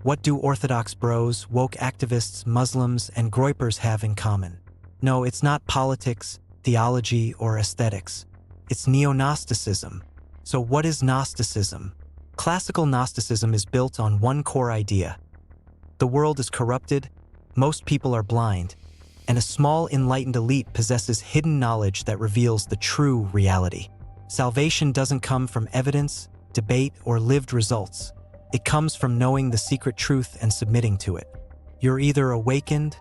What do Orthodox bros, woke activists, Muslims, and Groypers have in common? No, it's not politics, theology, or aesthetics. It's neo-Gnosticism. So what is Gnosticism? Classical Gnosticism is built on one core idea. The world is corrupted, most people are blind, and a small enlightened elite possesses hidden knowledge that reveals the true reality. Salvation doesn't come from evidence, debate, or lived results. It comes from knowing the secret truth and submitting to it. You're either awakened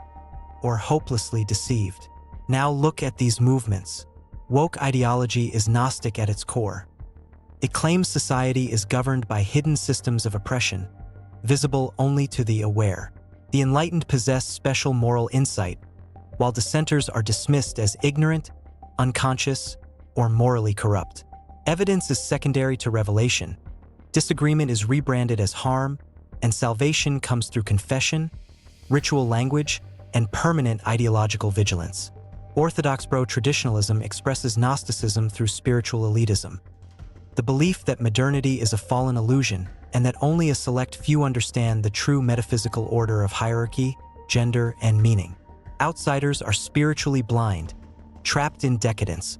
or hopelessly deceived. Now look at these movements. Woke ideology is Gnostic at its core. It claims society is governed by hidden systems of oppression, visible only to the aware. The enlightened possess special moral insight, while dissenters are dismissed as ignorant, unconscious, or morally corrupt. Evidence is secondary to revelation. Disagreement is rebranded as harm, and salvation comes through confession, ritual language, and permanent ideological vigilance. Orthodox bro traditionalism expresses Gnosticism through spiritual elitism. The belief that modernity is a fallen illusion and that only a select few understand the true metaphysical order of hierarchy, gender, and meaning. Outsiders are spiritually blind, trapped in decadence,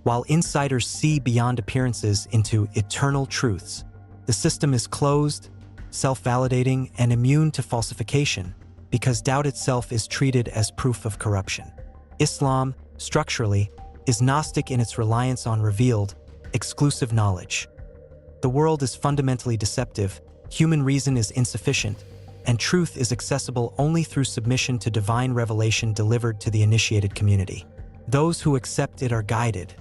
while insiders see beyond appearances into eternal truths. The system is closed, self-validating, and immune to falsification because doubt itself is treated as proof of corruption. Islam, structurally, is Gnostic in its reliance on revealed, exclusive knowledge. The world is fundamentally deceptive, human reason is insufficient, and truth is accessible only through submission to divine revelation delivered to the initiated community. Those who accept it are guided.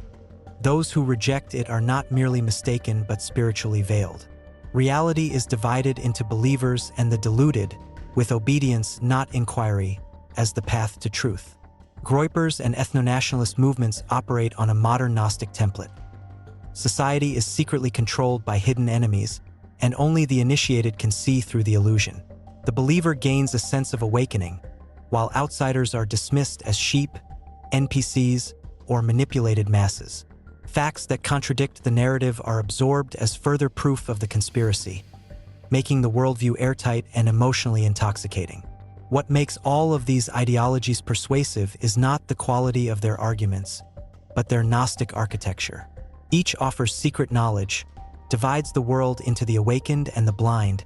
Those who reject it are not merely mistaken but spiritually veiled. Reality is divided into believers and the deluded, with obedience, not inquiry, as the path to truth. Groypers and ethno-nationalist movements operate on a modern Gnostic template. Society is secretly controlled by hidden enemies, and only the initiated can see through the illusion. The believer gains a sense of awakening, while outsiders are dismissed as sheep, NPCs, or manipulated masses. Facts that contradict the narrative are absorbed as further proof of the conspiracy, making the worldview airtight and emotionally intoxicating. What makes all of these ideologies persuasive is not the quality of their arguments, but their Gnostic architecture. Each offers secret knowledge, divides the world into the awakened and the blind,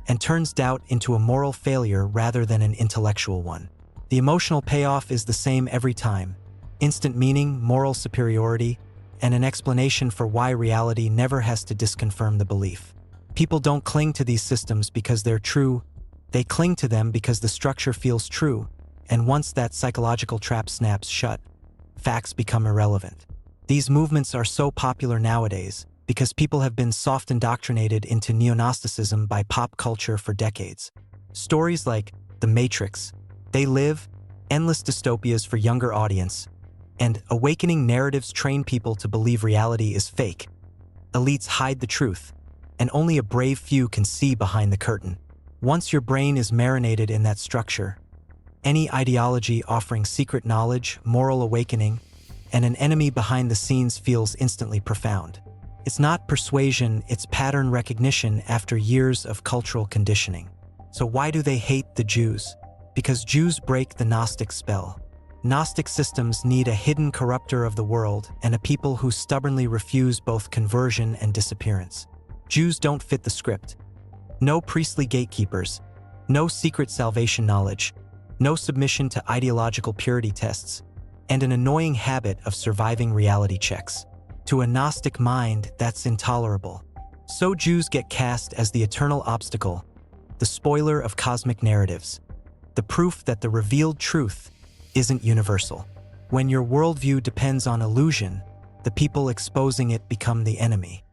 and turns doubt into a moral failure rather than an intellectual one. The emotional payoff is the same every time: instant meaning, moral superiority, and an explanation for why reality never has to disconfirm the belief. People don't cling to these systems because they're true, they cling to them because the structure feels true, and once that psychological trap snaps shut, facts become irrelevant. These movements are so popular nowadays because people have been soft indoctrinated into neo-Gnosticism by pop culture for decades. Stories like The Matrix, They Live, endless dystopias for younger audience, and awakening narratives train people to believe reality is fake. Elites hide the truth, and only a brave few can see behind the curtain. Once your brain is marinated in that structure, any ideology offering secret knowledge, moral awakening, and an enemy behind the scenes feels instantly profound. It's not persuasion, it's pattern recognition after years of cultural conditioning. So why do they hate the Jews? Because Jews break the Gnostic spell. Gnostic systems need a hidden corrupter of the world and a people who stubbornly refuse both conversion and disappearance. Jews don't fit the script. No priestly gatekeepers, no secret salvation knowledge, no submission to ideological purity tests, and an annoying habit of surviving reality checks. To a Gnostic mind, that's intolerable. So Jews get cast as the eternal obstacle, the spoiler of cosmic narratives, the proof that the revealed truth isn't universal. When your worldview depends on illusion, the people exposing it become the enemy.